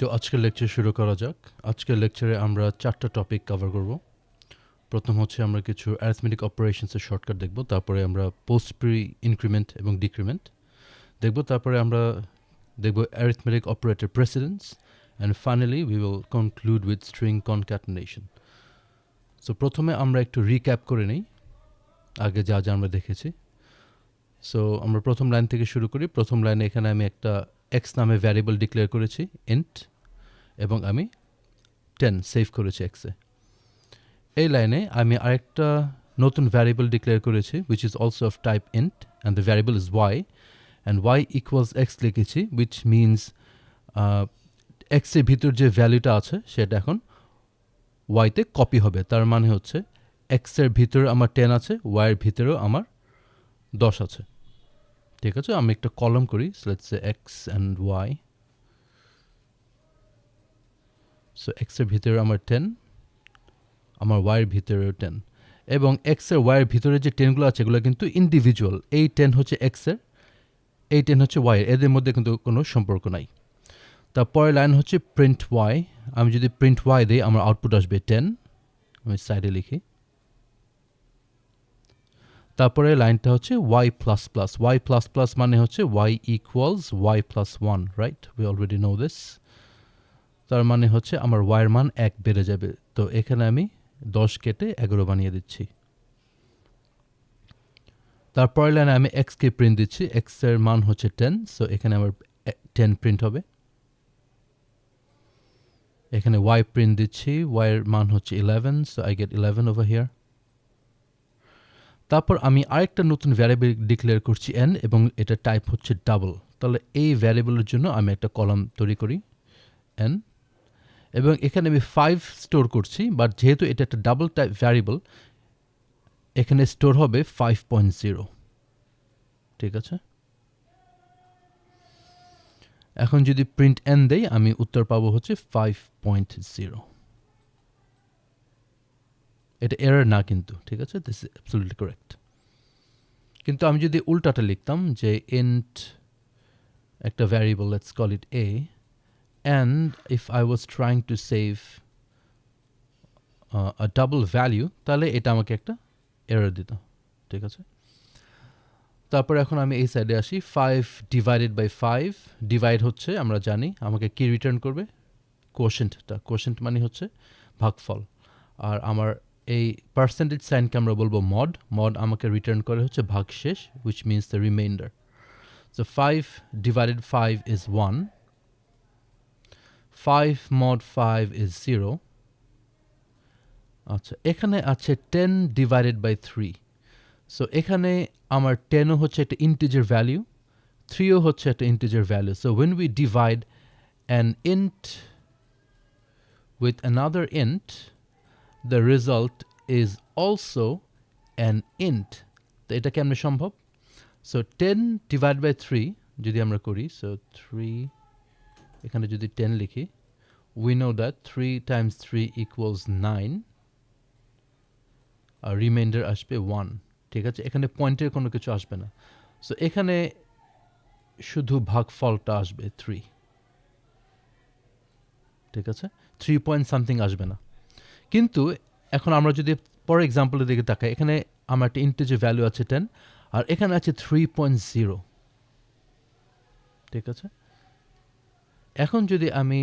তো আজকের লেকচার শুরু করা যাক। আজকের লেকচারে আমরা 4টা টপিক কভার করব। প্রথম হচ্ছে আমরা কিছু অ্যারিথমেটিক অপারেশনসের শর্টকাট দেখব, তারপরে আমরা পোস্ট প্রি ইনক্রিমেন্ট এবং ডিক্রিমেন্ট দেখব, তারপরে আমরা দেখব arithmetic operator precedence, and finally we will conclude with string concatenation. So প্রথমে আমরা একটু রিক্যাপ করে নিই আগে যা যা আমরা দেখেছি। সো আমরা প্রথম লাইন থেকে শুরু করি। প্রথম লাইনে এখানে আমি একটা এক্স নামে ভ্যারিয়েবল ডিক্লেয়ার করেছি ইন্ট, এবং আমি 10 সেভ করেছি এক্সে। এই লাইনে আমি আরেকটা নতুন ভ্যারিয়েবল ডিক্লেয়ার করেছি which is also of type int, and the variable is Y, and Y equals X লিখেছি, উইচ মিনস এক্সের ভিতর যে ভ্যালুটা আছে সেটা এখন ওয়াইতে কপি হবে। তার মানে হচ্ছে এক্সের ভিতরে আমার 10 আছে, ওয়াইয়ের ভিতরেও আমার 10 আছে। ঠিক আছে, আমি একটা কলম করি, let's say X and Y. So এক্সের ভিতরে আমার 10, আমার ওয়াইয়ের ভিতরেও 10, এবং এক্সের ওয়াইয়ের ভিতরে যে 10গুলো আছে এগুলো কিন্তু ইন্ডিভিজুয়াল। এই 10 হচ্ছে এক্সের, এই 10 হচ্ছে ওয়াইয়ের, এদের মধ্যে কিন্তু কোনো সম্পর্ক নাই। তারপরের লাইন হচ্ছে প্রিন্ট ওয়াই। আমি যদি প্রিন্ট ওয়াই দিই আমার আউটপুট আসবে 10। আমি সাইডে লিখি। তারপরে লাইনটা হচ্ছে Y plus plus. Y plus plus মানে হচ্ছে Y equals Y plus 1, right? We already know this. তার মানে হচ্ছে আমার ওয়াইয়ের মান 1 বেড়ে যাবে। তো এখানে আমি 10 কেটে 11 বানিয়ে দিচ্ছি। তারপরে লাইনে আমি এক্সকে প্রিন্ট দিচ্ছি, এক্সের মান হচ্ছে 10, সো এখানে আমার 10 প্রিন্ট হবে। এখানে ওয়াই প্রিন্ট দিচ্ছি, ওয়াইয়ের মান হচ্ছে 11, so I get 11 over here. তারপর আমি আরেকটা নতুন ভ্যারিয়েবল ডিক্লেয়ার করছি n, এবং এটা টাইপ হচ্ছে ডাবল। তাহলে এই ভ্যারিয়েবলের জন্য আমি একটা কলাম তৈরি করি n, এবং এখানে আমি 5 স্টোর করছি, বাট যেহেতু এটা একটা ডাবল টাইপ ভ্যারিয়েবল এখানে স্টোর হবে 5.0। ঠিক আছে, এখন যদি প্রিন্ট n দেই আমি উত্তর পাবো হচ্ছে 5.0। এটা এরর না কিন্তু, ঠিক আছে, দিস ইজ অ্যাবসলিউটলি কারেক্ট। কিন্তু আমি যদি উল্টাটা লিখতাম যে ইন্ট একটা variable, let's call it a, and if I was trying to save a double value, তাহলে এটা আমাকে একটা এরর দিত। ঠিক আছে, তারপর এখন আমি এই সাইডে আসি। 5 ডিভাইডেড বাই 5, ডিভাইড হচ্ছে আমরা জানি আমাকে কি রিটার্ন করবে, কোশেন্টটা। কোশেন্ট মানে হচ্ছে ভাগফল, আর আমার এই পার্সেন্টেজ সাইনকে আমরা বলবো মড। মড আমাকে রিটার্ন করে হচ্ছে ভাগশেষ, which means the reminder. So 5 divided 5 is 1, 5 mod 5 is 0. আচ্ছা, এখানে আছে 10 ডিভাইডেড বাই 3। সো এখানে আমার 10ও হচ্ছে একটা ইন্টিজার ভ্যালু, 3ও হচ্ছে একটা integer value. So when we divide an int with another int, the result is also an int. তো এটা কেমনে সম্ভব? সো 10 ডিভাইড বাই 3 যদি আমরা করি, সো 3, এখানে যদি 10 লিখি, we know that 3 times 3 equals 9, R reminder আসবে 1। ঠিক আছে, এখানে পয়েন্টের কোনো কিছু আসবে না। সো এখানে শুধু ভাগফলটা আসবে 3। ঠিক আছে, 3 পয়েন্ট সামথিং আসবে না। কিন্তু এখন আমরা যদি পর এক্সাম্পলের দিকে তাকাই, এখানে আমার একটা ইন্টিজার ভ্যালু আছে 10, আর এখানে আছে 3.0। ঠিক আছে, এখন যদি আমি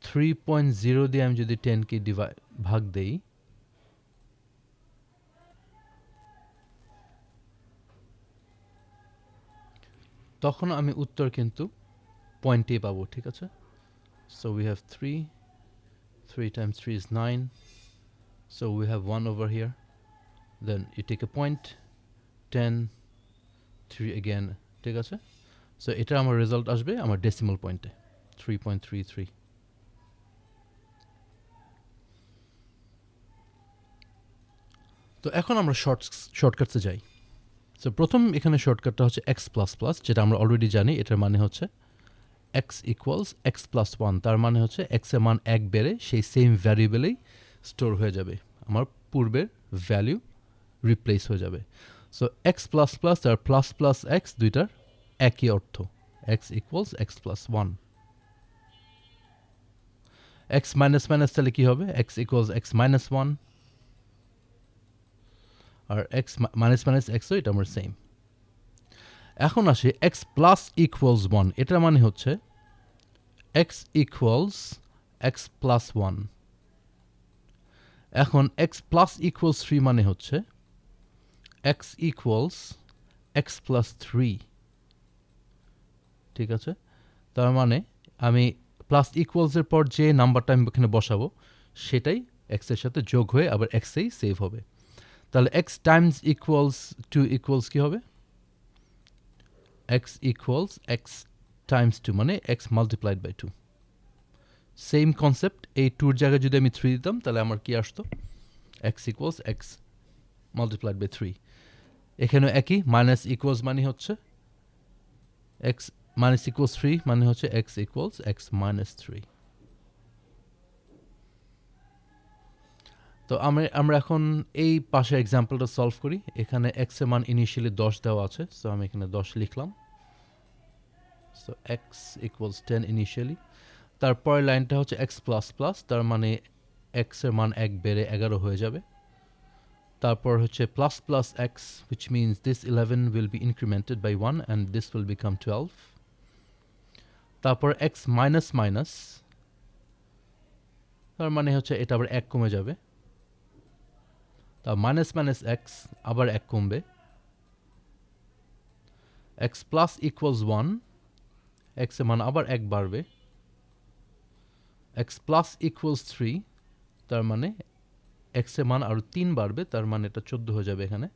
3.0 দিয়ে আমি যদি 10কে ভাগ দেই, তখন আমি উত্তর কিন্তু পয়েন্টেই পাবো। ঠিক আছে, so we have 3 times 3 is 9, so we have 1 over here, then you take a point, 10, 3 again। ঠিক আছে, সো এটা আমার রেজাল্ট আসবে আমার ডেসিমাল পয়েন্টে 3.33। তো এখন আমরা শর্টকাটসে যাই। সো প্রথম এখানে শর্টকাটটা হচ্ছে এক্স প্লাস প্লাস, যেটা আমরা অলরেডি জানি। এটার মানে হচ্ছে এক্স ইকুয়ালস এক্স প্লাস 1, তার মানে হচ্ছে এক্সের মান 1 বেড়ে সেই সেম ভ্যারিয়েবলেই স্টোর হয়ে যাবে, আমার পূর্বের ভ্যালু রিপ্লেস হয়ে যাবে। সো এক্স প্লাস প্লাস আর প্লাস প্লাস এক্স দুইটার একই অর্থ, X equals X plus 1। X minus minus তাহলে কী হবে, X equals X minus one, আর এক্স মাইনাস মাইনাস এক্সও এটা আমার সেম। এখন আসে এক্স প্লাস ইকুয়ালস ওয়ান, এটার মানে হচ্ছে X equals X plus one. এখন এক্স প্লাস ইকুয়ালস থ্রি মানে হচ্ছে X equals X plus three. ঠিক আছে, তার মানে আমি প্লাস ইকুয়ালসের পর যে নাম্বারটা আমি এখানে বসাবো সেটাই এক্সের সাথে যোগ হয়ে আবার এক্সেই সেভ হবে। তাহলে X times equals two equals কী হবে, X equals X times two মানে X multiplied by two. Same concept, এই টুর জায়গায় যদি আমি থ্রি দিতাম তাহলে আমার কি আসতো, X equals X multiplied by three. এখানেও একই, মাইনাস ইকুয়ালস মানে হচ্ছে এক্স মাইনাস ইকুয়ালস থ্রি মানে হচ্ছে X equals X minus three. তো আমরা এখন এই পাশের এক্সাম্পলটা সলভ করি। এখানে এক্স এর মান ইনিশিয়ালি 10 দেওয়া আছে, সো আমি এখানে 10 লিখলাম। So X equals 10 initially. তারপরের লাইনটা হচ্ছে এক্স প্লাস প্লাস, তার মানে এক্স এর মান 1 বেড়ে 11 হয়ে যাবে। তারপর হচ্ছে plus plus x, which means this 11 will be incremented by 1 and this will become 12. তারপর এক্স মাইনাস মাইনাস, তার মানে হচ্ছে এটা আবার 1 কমে যাবে। তা মাইনাস মাইনাস এক্স আবার 1 কমবে। এক্স প্লাস ইকুয়ালস 1, এক্স এর মান আবার 1 বাড়বে। এক্স প্লাস ইকুয়ালস 3, তার মানে এক্স এর মান আরও 3 বাড়বে, তার মানে এটা 14 হয়ে যাবে এখানে।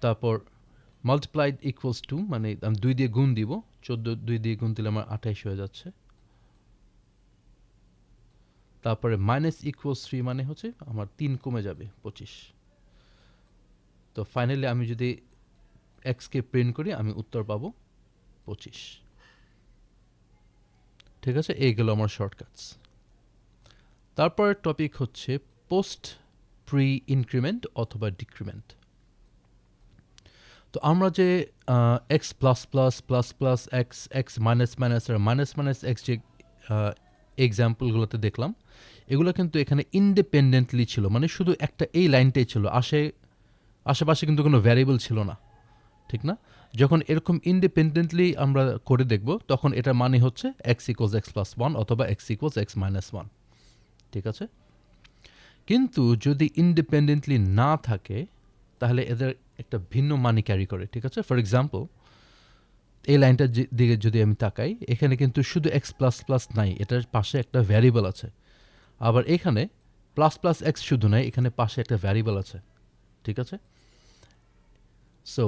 তারপর মাল্টিপ্লাইড ইকুয়ালস 2, মানে আমি 2 দিয়ে গুণ দিব, 14 2 দিয়ে গুণ দিলে আমার 28 হয়ে যাচ্ছে। তারপরে মাইনাস ইকুয়ালস 3 মানে হচ্ছে আমার 3 কমে যাবে 25। তো ফাইনালি আমি যদি এক্সকে প্রিন্ট করি আমি উত্তর পাবো 25। ঠিক আছে, এই গেল আমার শর্টকাটস। তারপরের টপিক হচ্ছে পোস্ট প্রি ইনক্রিমেন্ট অথবা ডিক্রিমেন্ট। তো আমরা যে X plus plus plus plus X, X minus minus আর মাইনাস মাইনাস এক্স যে এক্সাম্পলগুলোতে দেখলাম, এগুলো কিন্তু এখানে ইন্ডিপেন্ডেন্টলি ছিল, মানে শুধু একটা এই লাইনটাই ছিল, আশেপাশে কিন্তু কোনো ভ্যারিয়েবল ছিল না, ঠিক না? যখন এরকম ইন্ডিপেন্ডেন্টলি আমরা করে দেখব তখন এটার মানে হচ্ছে X equals X plus one অথবা X equals X minus one. ঠিক আছে, কিন্তু যদি ইন্ডিপেন্ডেন্টলি না থাকে তাহলে এদের একটা ভিন্ন মানই ক্যারি করে। ঠিক আছে, ফর এক্সাম্পল এই লাইনটার দিকে যদি আমি তাকাই, এখানে কিন্তু শুধু এক্স প্লাস প্লাস নাই, এটার পাশে একটা ভ্যারিয়েবল আছে। আবার এখানে প্লাস প্লাস এক্স শুধু নাই, এখানে পাশে একটা ভ্যারিয়েবল আছে। ঠিক আছে, সো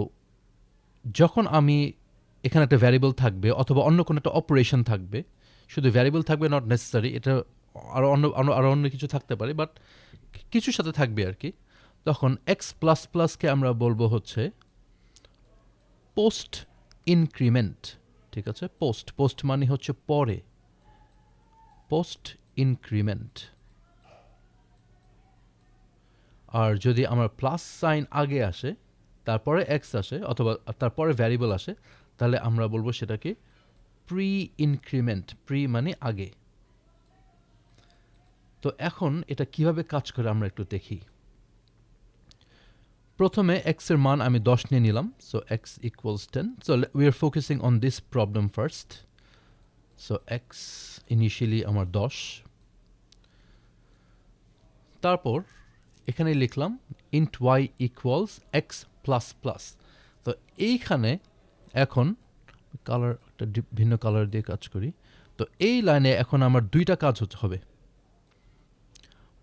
যখন আমি এখানে একটা ভ্যারিয়েবল থাকবে অথবা অন্য কোনো একটা অপারেশন থাকবে, শুধু ভ্যারিয়েবল থাকবে নট নেসেসারি, এটা আরও অন্য কিছু থাকতে পারে, বাট কিছুর সাথে থাকবে আর কি, তখন এক্স প্লাস প্লাসকে আমরা বলবো হচ্ছে পোস্ট ইনক্রিমেন্ট। ঠিক আছে, পোস্ট মানে হচ্ছে পরে, পোস্ট ইনক্রিমেন্ট। আর যদি আমার প্লাস সাইন আগে আসে, তারপরে এক্স আসে অথবা তারপরে ভ্যারিয়েবল আসে, তাহলে আমরা বলবো সেটাকে প্রি ইনক্রিমেন্ট। প্রি মানে আগে। তো এখন এটা কিভাবে কাজ করে আমরা একটু দেখি। প্রথমে এক্স এর মান আমি 10 নিয়ে নিলাম, so X equals 10। So we are focusing on this problem first. So X initially আমার 10, তারপর এখানে লিখলাম int Y equals X plus plus. তো এইখানে এখন কালার একটা ভিন্ন কালার দিয়ে কাজ করি। তো এই লাইনে এখন আমার দুইটা কাজ হবে।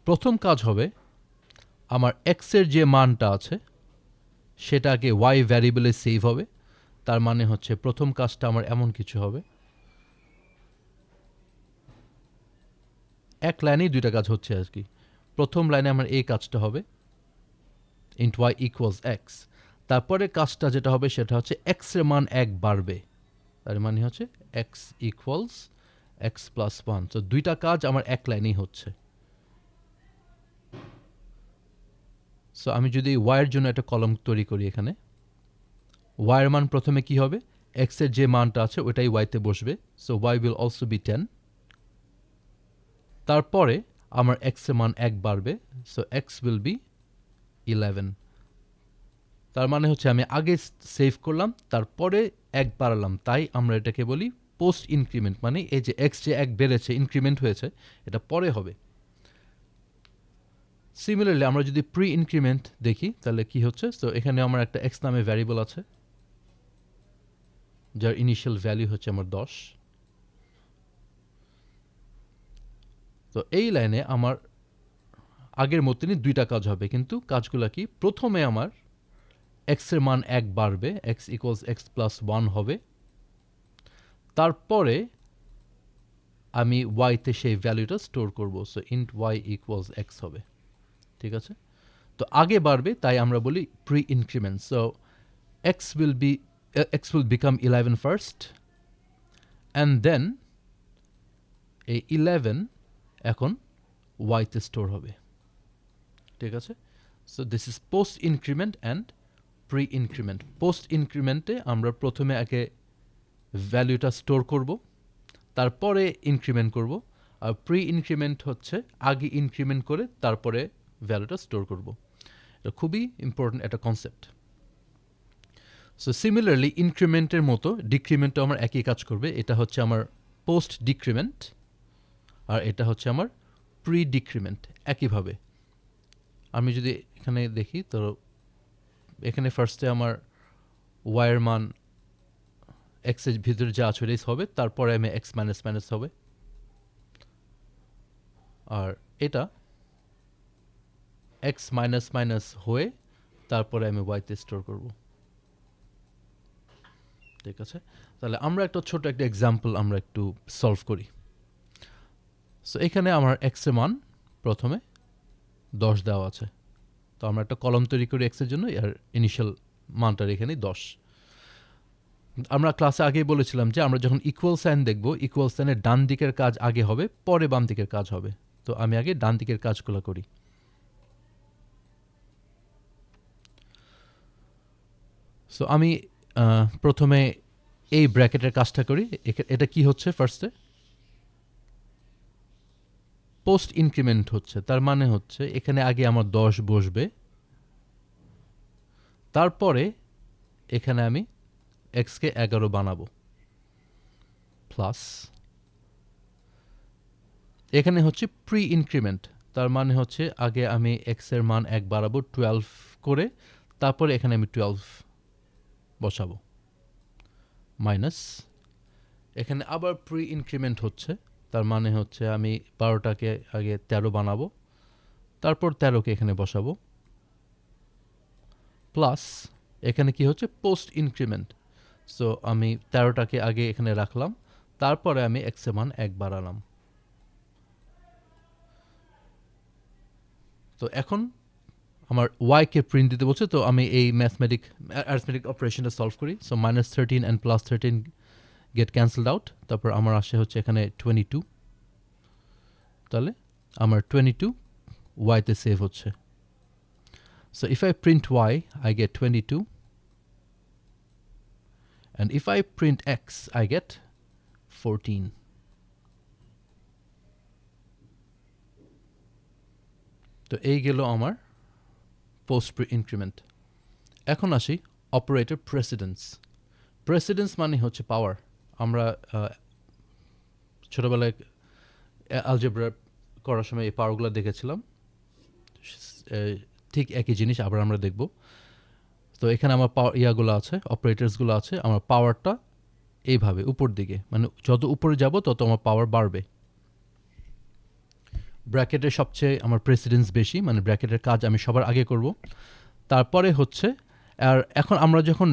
প্রথম কাজ হবে আমার এক্সের যে মানটা আছে সেটাকে ওয়াই ভ্যারিয়েবলে সেভ হবে। তার মানে হচ্ছে প্রথম কাজটা আমার এমন কিছু হবে, এক লাইনেই দুইটা কাজ হচ্ছে আর কি। প্রথম লাইনে আমার এই কাজটা হবে ইন্ট ওয়াই ইকুয়ালস এক্স, তারপরে কাজটা যেটা হবে সেটা হচ্ছে এক্সের মান 1 বাড়বে, তার মানে হচ্ছে X equals X plus one. তো দুইটা কাজ আমার এক লাইনেই হচ্ছে। সো আমি যদি ওয়াইয়ের জন্য একটা কলম তৈরি করি, এখানে ওয়াইয়ের মান প্রথমে কি হবে, এক্সের যে মানটা আছে ওইটাই ওয়াইতে বসবে, so why will also be 10। তারপরে আমার x এর মান 1 বাড়বে, সো x will be 11। তার মানে হচ্ছে আমি আগে সেভ করলাম, তারপরে 1 বাড়ালাম, তাই আমরা এটাকে বলি পোস্ট ইনক্রিমেন্ট। মানে এই যে x যে 1 বেড়েছে, ইনক্রিমেন্ট হয়েছে, এটা পরে হবে। সিমিলারলি আমরা যদি প্রি ইনক্রিমেন্ট দেখি তাহলে কি হচ্ছে, সো এখানে আমার একটা x নামে ভ্যারিয়েবল আছে যার ইনিশিয়াল ভ্যালু হচ্ছে আমার 10। তো এই লাইনে আমার আগের মতনই দুইটা কাজ হবে, কিন্তু কাজগুলো কি, প্রথমে আমার x এর মান 1 বাড়বে, x ইকুয়ালস x প্লাস 1 হবে, তারপরে আমি y তে সেই ভ্যালুটা স্টোর করব, so int y equals x হবে। ঠিক আছে, তো আগে বাড়বে তাই আমরা বলি pre increment. So x will become 11 first and then এই 11 এখন y তে স্টোর হবে। ঠিক আছে, so this is post increment and pre increment. Post ইনক্রিমেন্টে আমরা প্রথমে আগে ভ্যালুটা স্টোর করব, তারপরে ইনক্রিমেন্ট করব, আর প্রি ইনক্রিমেন্ট হচ্ছে আগে ইনক্রিমেন্ট করে তারপরে ভ্যালুটা স্টোর করব। এটা খুবই ইম্পর্টেন্ট একটা কনসেপ্ট। সো সিমিলারলি ইনক্রিমেন্টের মতো ডিক্রিমেন্টও আমার একই কাজ করবে। এটা হচ্ছে আমার পোস্ট ডিক্রিমেন্ট আর এটা হচ্ছে আমার প্রি ডিক্রিমেন্ট। একইভাবে আমি যদি এখানে দেখি, তো এখানে ফার্স্টে আমার ওয়াইয়ের মান এক্স এর ভিতরে যা আছে ওটাই হবে, তারপরে আমি এক্স মাইনাস মাইনাস হবে, আর এটা এক্স মাইনাস মাইনাস হয়ে তারপরে আমি ওয়াইতে স্টোর করব। ঠিক আছে, তাহলে আমরা একটা ছোট একটা এক্সাম্পল আমরা একটু সলভ করি। সো এখানে আমার এক্স এর মান প্রথমে 10 দেওয়া আছে, তো আমরা একটা কলম তৈরি করি এক্স এর জন্য, আর ইনিশিয়াল মানটার এখানে 10। আমরা ক্লাসে আগেই বলেছিলাম যে আমরা যখন ইকুয়াল সাইন দেখব, ইকুয়াল সাইনের ডান দিকের কাজ আগে হবে, পরে বাম দিকের কাজ হবে। তো আমি আগে ডান দিকের কাজগুলো করি। সো আমি প্রথমে এই ব্র্যাকেটের কাজটা করি। এটা কি হচ্ছে, ফার্স্টে পোস্ট ইনক্রিমেন্ট হচ্ছে, তার মানে হচ্ছে এখানে আগে আমার 10 বসবে, তারপরে এখানে আমি এক্সকে 11 বানাবো, প্লাস এখানে হচ্ছে প্রি ইনক্রিমেন্ট, তার মানে হচ্ছে আগে আমি এক্স এর মান 1 বাড়াবো 12 করে, তারপরে এখানে আমি 12 বসাবো, মাইনাস এখানে আবার প্রি ইনক্রিমেন্ট হচ্ছে, তার মানে হচ্ছে আমি 12টাকে আগে 13 বানাবো, তারপর 13কে এখানে বসাবো, প্লাস এখানে কি হচ্ছে পোস্ট ইনক্রিমেন্ট। সো আমি 13টাকে আগে এখানে রাখলাম, তারপরে আমি এক্স এর মান 1 বাড়ালাম। তো এখন আমার y কে প্রিন্ট দিতে বলছে, তো আমি এই অ্যারিথমেটিক অপারেশনটা সলভ করি। So -13 and +13 get cancelled out, তারপর আমার আসে হচ্ছে এখানে 22, তাহলে আমার 22 y তে সেভ হচ্ছে। So if I print y, I get 22, and if I print x, I get 14. তো এই গেল আমার পোস্ট প্রি ইনক্রিমেন্ট। এখন আসি অপারেটর প্রেসিডেন্স। প্রেসিডেন্স মানে হচ্ছে পাওয়ার। আমরা ছোটোবেলায় অ্যালজেব্রা করার সময় এই পাওয়ারগুলো দেখেছিলাম, ঠিক একই জিনিস আবার আমরা দেখব। তো এখানে আমার ইয়াগুলো আছে, অপারেটার্সগুলো আছে, আমার পাওয়ারটা এইভাবে উপর দিকে, মানে যত উপরে যাব তত আমার পাওয়ার বাড়বে। ব্র্যাকেটের সবচেয়ে আমার প্রেসিডেন্স বেশি, মানে ব্র্যাকেটের কাজ আমি সবার আগে করব, তারপরে হচ্ছে। আর এখন আমরা যখন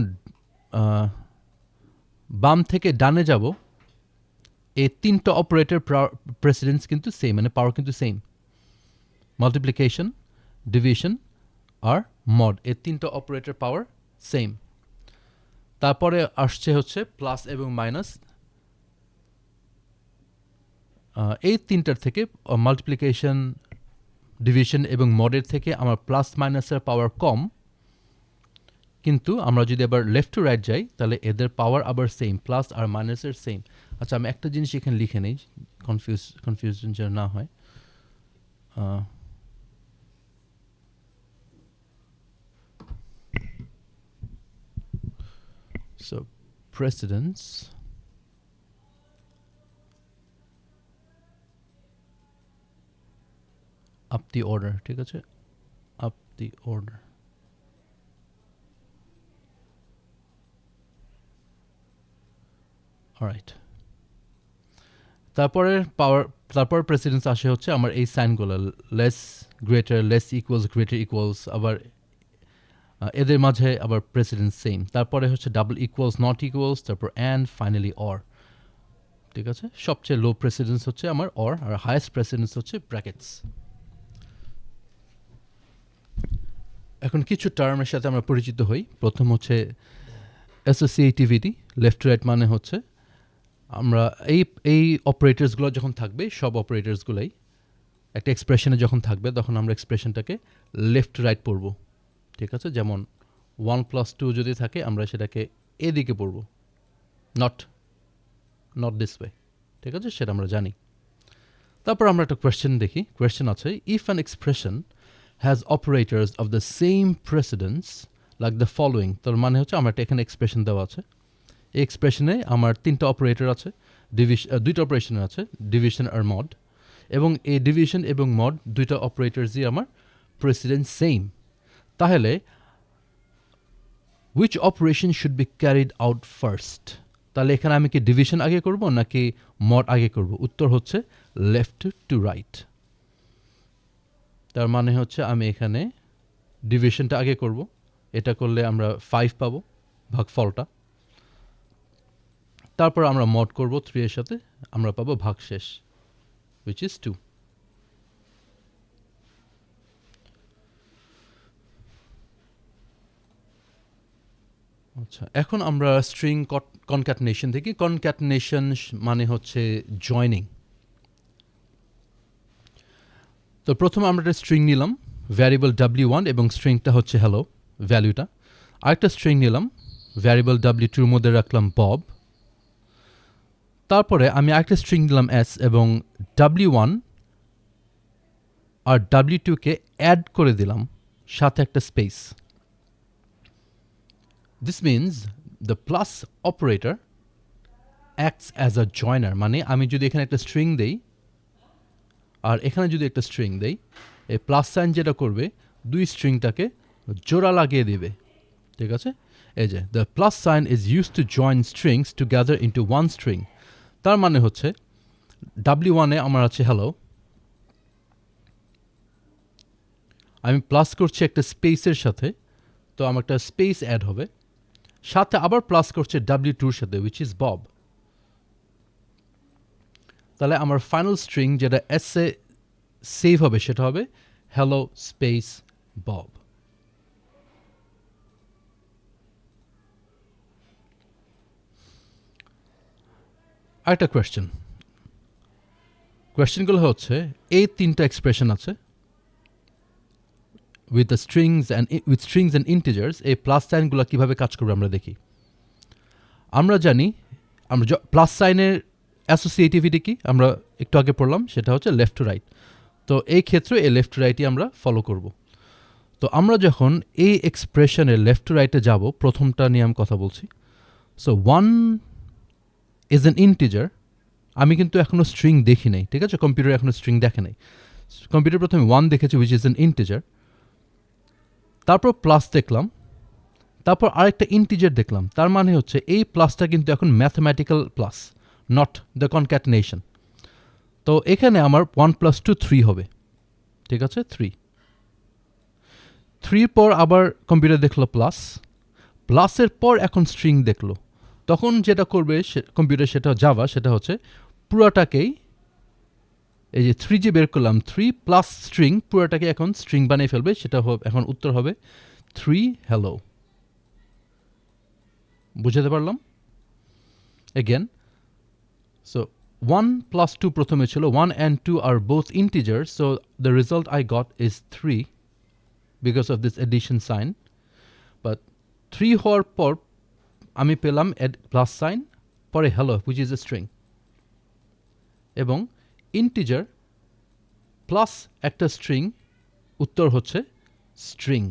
বাম থেকে ডানে যাব, এই 3টা অপারেটর প্রেসিডেন্স কিন্তু সেম, মানে পাওয়ার কিন্তু সেম। মাল্টিপ্লিকেশন, ডিভিশন আর মড, এই 3টা অপারেটর পাওয়ার সেম। তারপরে আসছে হচ্ছে প্লাস এবং মাইনাস। এই 3টার থেকে মাল্টিপ্লিকেশন, ডিভিশন এবং মডের থেকে আমার প্লাস মাইনাসের পাওয়ার কম, কিন্তু আমরা যদি আবার লেফট টু রাইট যাই তাহলে এদের পাওয়ার আবার সেম, প্লাস আর মাইনাসের সেম। আচ্ছা, আমি একটা জিনিস এখানে লিখে নেই, কনফিউশন যেন না হয়। So precedence up the order, ঠিক আছে, up the order. অলরাইট, তারপর প্রেসিডেন্স আসে হচ্ছে আমার এই সাইনগুলো, less greater, less equals, greater equals, আবার এদের মাঝে আবার প্রেসিডেন্স সেম, তারপরে হচ্ছে ডাবল ইকুয়ালস, নট ইকুয়ালস, তারপর অ্যান্ড, ফাইনালি অর, ঠিক আছে। সবচেয়ে লো প্রেসিডেন্স হচ্ছে আমার অর, আর হাইয়েস্ট প্রেসিডেন্স হচ্ছে ব্র্যাকেটস। এখন কিছু টার্মের সাথে আমরা পরিচিত হই। প্রথম হচ্ছে অ্যাসোসিয়েটিভিটি, লেফট টু রাইট মানে হচ্ছে আমরা এই অপারেটরসগুলো যখন থাকবে, সব অপারেটরসগুলোই একটা এক্সপ্রেশনে যখন থাকবে, তখন আমরা এক্সপ্রেশনটাকে লেফট টু রাইট পড়ব, ঠিক আছে। যেমন 1+2 যদি থাকে, আমরা সেটাকে এদিকে পড়ব, নট দিস ওয়ে, ঠিক আছে, সেটা আমরা জানি। তারপর আমরা একটা কোয়েশ্চেন দেখি। কোয়েশ্চেন আছে, if an expression has operators of the same precedence like the following, তার মানে হচ্ছে আমার একটা এখানে এক্সপ্রেশন দেওয়া আছে, এই এক্সপ্রেশনে আমার তিনটা অপারেটর আছে, দুইটা অপারেশন আছে, ডিভিশন আর মড, এবং এই ডিভিশন এবং মড দুইটা অপারেটরসই আমার প্রেসিডেন্স সেম। তাহলে which operation should be carried out first? তাহলে এখানে আমি কি ডিভিশন আগে করব নাকি মড আগে করব? উত্তর হচ্ছে লেফট টু রাইট। তার মানে হচ্ছে আমি এখানে ডিভিশনটা আগে করব, এটা করলে আমরা 5 পাবো ভাগফলটা, তারপর আমরা মড করব 3 এর সাথে, আমরা পাবো ভাগশেষ, which is 2। আচ্ছা, এখন আমরা স্ট্রিং কনক্যাটনেশন দেখি। কনক্যাটনেশন মানে হচ্ছে জয়নিং। তো প্রথমে আমরা একটা স্ট্রিং নিলাম, ভ্যারিয়েবল w1, এবং স্ট্রিংটা হচ্ছে হ্যালো, ভ্যালুটা। আরেকটা স্ট্রিং নিলাম, ভ্যারিয়েবল w2 মধ্যে রাখলাম বব। তারপরে আমি আরেকটা স্ট্রিং দিলাম s, এবং w1 আর w2কে অ্যাড করে দিলাম, সাথে একটা space. This means the plus operator acts as a joiner, মানে আমি যদি এখানে একটা স্ট্রিং দেই আর এখানে যদি একটা স্ট্রিং দেই, এই প্লাস সাইন যেটা করবে দুই স্ট্রিংটাকে জোড়া লাগিয়ে দেবে, ঠিক আছে। এই যে the plus sign is used to join strings together into one string, তার মানে হচ্ছে w1 এ আমার আছে হ্যালো, আমি প্লাস করছি একটা স্পেসের সাথে, তো আমার একটা স্পেস অ্যাড হবে, সাথে আবার প্লাস করছে w2-র সাথে, which is Bob। তাহলে আমার ফাইনাল স্ট্রিং যেটা এস এ সেভ হবে সেটা হবে হ্যালো স্পেস বব। আরেকটা কোয়েশ্চেনগুলো হচ্ছে, এই তিনটা এক্সপ্রেশন আছে উইথ স্ট্রিংস অ্যান্ড ইন্টিজার্স, এই প্লাস সাইনগুলো কীভাবে কাজ করবে আমরা দেখি। আমরা জানি আমরা প্লাস সাইনের অ্যাসোসিয়েটিভিটি কি আমরা একটু আগে পড়লাম, সেটা হচ্ছে লেফট টু রাইট। তো এই ক্ষেত্রে এই লেফট টু রাইটই আমরা ফলো করব। তো আমরা যখন এই এক্সপ্রেশনের লেফট টু রাইটে যাব, প্রথমটা নিয়ে আমি কথা বলছি। সো 1 ইজ অ্যান ইন্টিজার, আমি কিন্তু এখনও স্ট্রিং দেখি নাই, ঠিক আছে, কম্পিউটার এখনও স্ট্রিং দেখে নাই। কম্পিউটার প্রথমে 1 দেখেছে, উইচ ইজ অ্যান ইন্টিজার, তারপর প্লাস দেখলাম, তারপর আরেকটা ইন্টিজার দেখলাম, তার মানে হচ্ছে এই প্লাসটা কিন্তু এখন ম্যাথমেটিক্যাল প্লাস, নট দ্য কনক্যাটনেশন। তো এখানে আমার 1 + 2 3 হবে, ঠিক আছে, 3 পর আবার কম্পিউটার দেখলো প্লাসের পর এখন স্ট্রিং দেখলো, তখন যেটা করবে কম্পিউটার, সেটা জাভা, সেটা হচ্ছে পুরাটাকেই, এই যে 3 যে বের করলাম, 3 প্লাস স্ট্রিং, পুরাটাকে এখন স্ট্রিং বানিয়ে ফেলবে, সেটা এখন উত্তর হবে 3 হ্যালো। বুঝাতে পারলাম? এগেন, সো 1 + 2 প্রথমে ছিল, 1 and 2 are both integers, so the result I got is 3 because of this addition sign. But 3 হওয়ার পর আমি পেলাম প্লাস সাইন, পরে hello, which is a string, এবং ইন্টিজার প্লাস একটা স্ট্রিং, উত্তর হচ্ছে স্ট্রিং।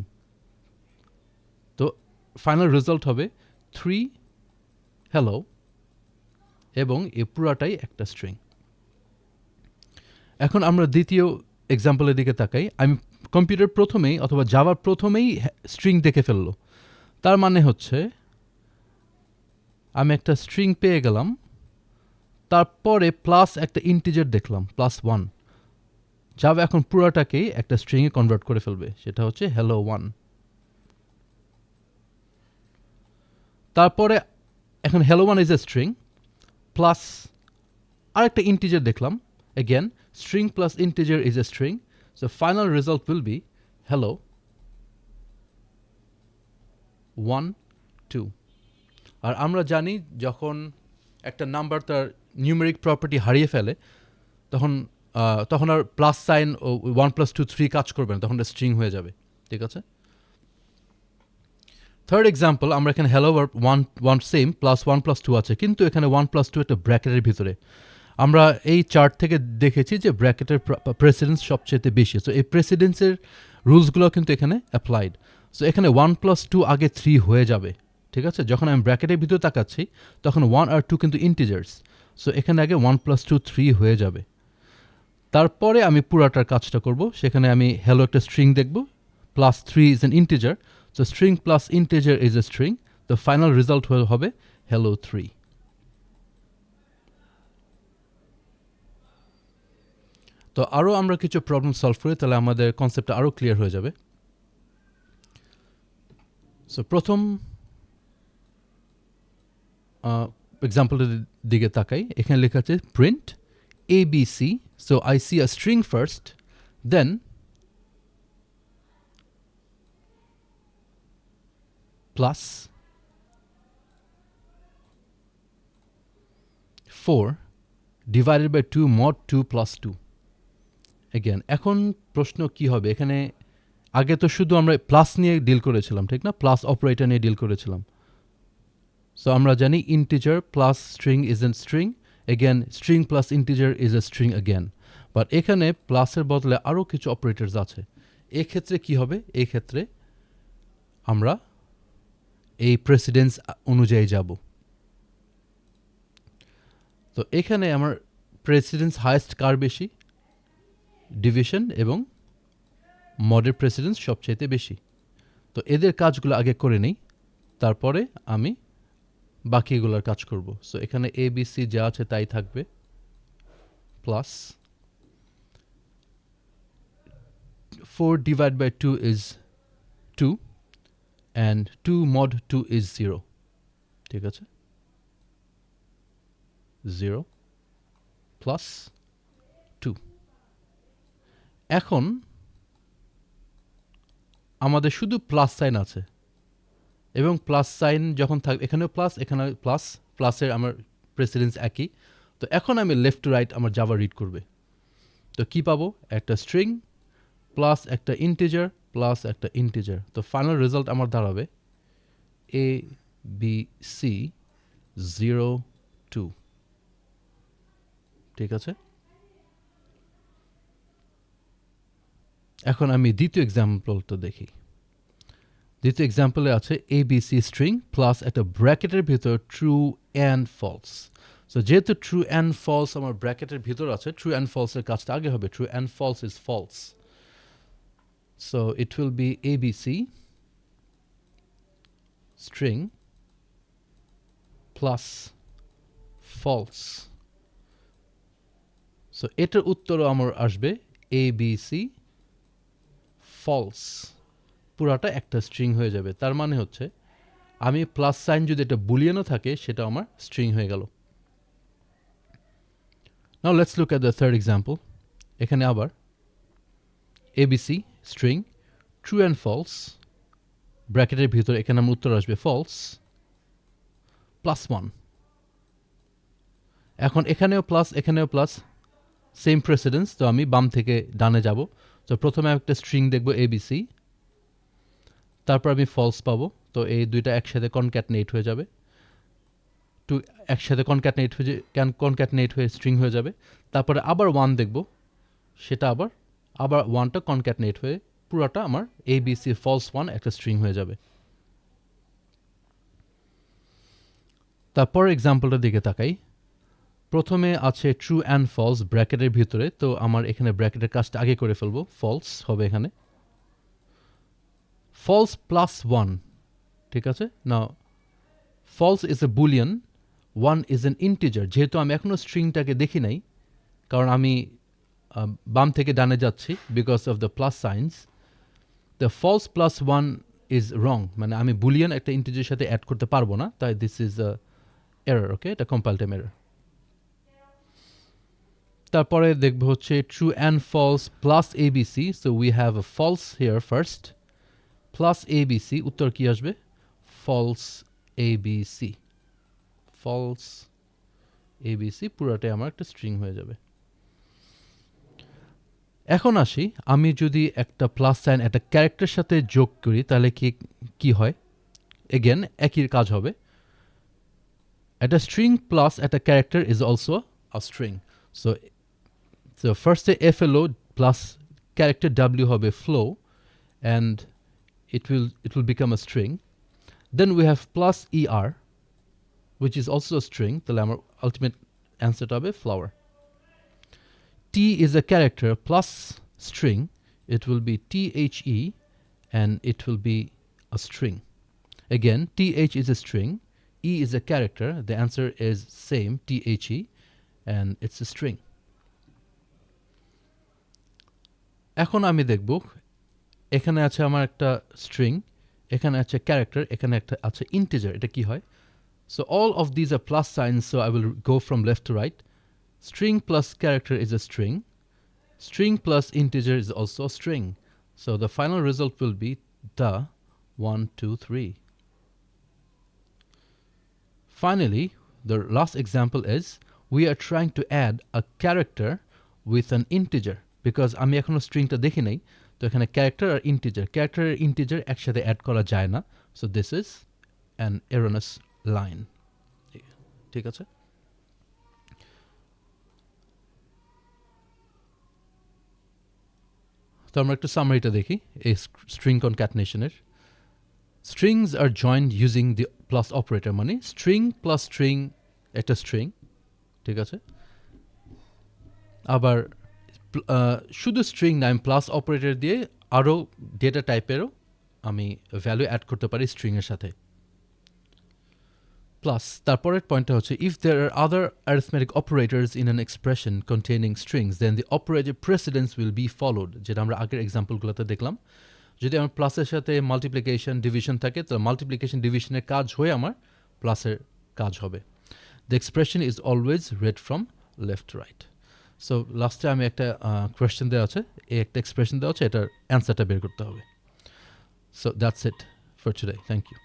তো ফাইনাল রেজাল্ট হবে 3 হ্যালো এবং এ পুরাটাই একটা স্ট্রিং। এখন আমরা দ্বিতীয় এক্সাম্পলের দিকে তাকাই। আমি কম্পিউটার প্রথমেই অথবা জাভার প্রথমেই স্ট্রিং দেখে ফেললো, তার মানে হচ্ছে আমি একটা স্ট্রিং পেয়ে গেলাম, তারপরে প্লাস একটা ইন্টিজার দেখলাম +1। জাভা এখন পুরাটাকেই একটা স্ট্রিংয়ে কনভার্ট করে ফেলবে, সেটা হচ্ছে hello 1। তারপরে এখন hello 1 is a string plus আরেকটা ইন্টিজার দেখলাম, again string plus integer is a string, so final result will be hello 1 2। আর আমরা জানি যখন একটা নাম্বার তার নিউমেরিক প্রপার্টি হারিয়ে ফেলে তখন আর প্লাস সাইন ও 1 + 2 3 কাজ করবে না, তখন স্ট্রিং হয়ে যাবে। ঠিক আছে। থার্ড এক্সাম্পল, আমরা এখানে হ্যালো ভার্ব 1 সেম +1 + 2 আছে, কিন্তু এখানে 1 + 2 একটা ব্র্যাকেটের ভিতরে। আমরা এই চার্ট থেকে দেখেছি যে ব্র্যাকেটের প্রেসিডেন্স সবচেয়ে বেশি, সো এই প্রেসিডেন্সের রুলসগুলো কিন্তু এখানে অ্যাপ্লাইড। সো এখানে 1 + 2 আগে 3 হয়ে যাবে। ঠিক আছে, যখন আমি ব্র্যাকেটের ভিতরে তাকাচ্ছি তখন 1 আর 2 কিন্তু ইন্টিজার্স, সো এখানে আগে 1 + 2 3 হয়ে যাবে। তারপরে আমি পুরাটার কাজটা করব, সেখানে আমি হ্যালো একটা স্ট্রিং দেখব, +3 is an integer, so string plus integer is a string, the final result হবে hello 3। তো আরও আমরা কিছু প্রবলেম সলভ করি, তাহলে আমাদের কনসেপ্টটা আরও ক্লিয়ার হয়ে যাবে। সো প্রথম এক্সাম্পলটার দিকে তাকাই। এখানে লেখা আছে print ABC, so I see a string first, then plus 4 divided by 2 mod 2 plus 2। Again, এখন প্রশ্ন কি হবে, এখানে আগে তো শুধু আমরা প্লাস নিয়ে ডিল করেছিলাম, ঠিক না, প্লাস অপারেটর নিয়ে ডিল করেছিলাম। সো আমরা জানি integer plus string is an string, again string plus integer is a string again, but এখানে প্লাসের বদলে আরও কিছু অপারেটরস আছে। এক্ষেত্রে কি হবে, এই ক্ষেত্রে আমরা এই প্রেসিডেন্স অনুযায়ী যাব। তো এখানে আমার প্রেসিডেন্স হাইয়েস্ট কার বেশি, ডিভিশন এবং মডের প্রেসিডেন্স সবচাইতে বেশি। তো এদের কাজগুলো আগে করে নেই, তারপরে আমি বাকিগুলোর কাজ করব। সো এখানে ABC যা আছে তাই থাকবে, plus 4 divided by 2 is 2 and 2 mod 2 is 0। ঠিক আছে, 0 প্লাস 2। এখন আমাদের শুধু প্লাস সাইন আছে, এবং প্লাস সাইন যখন থাকবে এখানেও প্লাস, এখানে প্লাস, প্লাসের আমার প্রেসিডেন্স একই। তো এখন আমি লেফট টু রাইট আমার জাভা রিড করবে। তো কি পাবো, একটা স্ট্রিং প্লাস একটা ইন্টিজার প্লাস একটা ইন্টিজার। তো ফাইনাল রেজাল্ট আমার দাঁড়াবে ABC 0 2। ঠিক আছে। এখন আমি দ্বিতীয় এক্সাম্পলটা দেখি। দ্বিতীয় এক্সাম্পলে আছে ABC স্ট্রিং প্লাস একটা ব্র্যাকেটের ভিতর ট্রু অ্যান্ড ফলস। সো যেহেতু ট্রু অ্যান্ড ফলস আমার ব্র্যাকেটের ভিতর আছে, ট্রু অ্যান্ড ফলসের কাজটা আগে হবে। True and false is false, so it will be ABC string plus false। সো এটার উত্তরও আমার আসবে ABC false, পুরাটা একটা স্ট্রিং হয়ে যাবে। তার মানে হচ্ছে আমি প্লাস সাইন যদি এটা বুলিয়ানও থাকে সেটা আমার স্ট্রিং হয়ে গেল। Now let's look at the third example. এখানে আবার ABC string true and false, ব্র্যাকেটের ভিতরে এখানে আমার উত্তর আসবে ফলস, +1। এখন এখানেও প্লাস, এখানেও প্লাস, সেম প্রেসিডেন্স। তো আমি বাম থেকে ডানে যাব। তো প্রথমে একটা স্ট্রিং দেখব ABC, তারপর আমি ফলস পাবো। তো এই দুইটা একসাথে কনক্যাটনেট হয়ে যাবে, টু একসাথে কনক্যাটনেট হয়ে স্ট্রিং হয়ে যাবে। তারপরে আবার 1 দেখব, সেটা আবার আবার 1টা কনক্যাটনেট হয়ে পুরাটা আমার ABC false 1 একটা স্ট্রিং হয়ে যাবে। তারপর এক্সাম্পলটার দিকে তাকাই। প্রথমে আছে ট্রু অ্যান্ড ফলস ব্র্যাকেটের ভিতরে, তো আমার এখানে ব্র্যাকেটের কাজটা আগে করে ফেলবো, ফলস হবে এখানে। ফলস প্লাস 1, ঠিক আছে। না, false is a boolean, 1 is an integer. যেহেতু আমি এখনও স্ট্রিংটাকে দেখি নাই, কারণ আমি বাম থেকে ডানে যাচ্ছি because of the plus signs, the false plus 1 is wrong, মানে আমি বুলিয়ান একটা ইন্টিজারের সাথে অ্যাড করতে পারবো না, তাই this is a error, okay, এটা কম্পাইল টাইম এরর। তারপরে দেখব হচ্ছে true and false plus ABC, so we have a false here first, plus ABC, উত্তর কি আসবে? ফলস এবিসি, ফলস এবিসি পুরাটাই আমার একটা স্ট্রিং হয়ে যাবে। এখন আসি, আমি যদি একটা প্লাস সাইন একটা ক্যারেক্টারের সাথে যোগ করি তাহলে কি হয়? এগেন একই কাজ হবে। একটা স্ট্রিং প্লাস একটা character is also a string. So ফার্স্টে FLO প্লাস ক্যারেক্টার W হবে flow, and it will become a string. Then we have plus ER, which is also a string, তাহলে আমার ultimate answer হবে flower. T is a character plus string, it will be THE, and it will be a string. Again, TH is a string, E is a character, the answer is same, THE, and it's a string. এখন আমি দেখব, এখানে আছে আমার একটা string, এখানে আছে character, এখানে একটা আছে ইন্টিজার, এটা কি হয়? So all of these are plus signs, so I will go from left to right. String plus character is a string. String plus integer is also a string. So the final result will be the 1, 2, 3. Finally, the last example is we are trying to add a character with an integer. Because আমি এখনো স্ট্রিংটা দেখি নাই, তো এখানে character আর integer একসাথে add করা যায় না, so this is an erroneous line. ঠিক আছে, তো আমরা একটু সামারিটা দেখি এই স্ট্রিং কনক্যাটনেশনের। Strings are joined using the plus operator, মানে স্ট্রিং প্লাস স্ট্রিং একটা স্ট্রিং, ঠিক আছে। আবার শুধু স্ট্রিং না, আমি প্লাস অপারেটর দিয়ে আরও ডেটা টাইপেরও আমি ভ্যালু অ্যাড করতে পারি স্ট্রিংয়ের সাথে। প্লাস তারপরের পয়েন্টটা হচ্ছে, if there are other arithmetic operators in an expression containing strings then the operator precedence will be followed, যেটা আমরা আগের এক্সাম্পলগুলোতে দেখলাম। যদি আমার প্লাসের সাথে মাল্টিপ্লিকেশন ডিভিশন থাকে, তাহলে মাল্টিপ্লিকেশন ডিভিশনের কাজ হয়ে আমার প্লাসের কাজ হবে। The expression is always red from left to right. So লাস্টে আমি একটা কোয়েশ্চেন দেওয়া আছে, এই একটা এক্সপ্রেশন দেওয়া আছে, এটার অ্যান্সারটা বের করতে হবে। So that's it for today, thank you.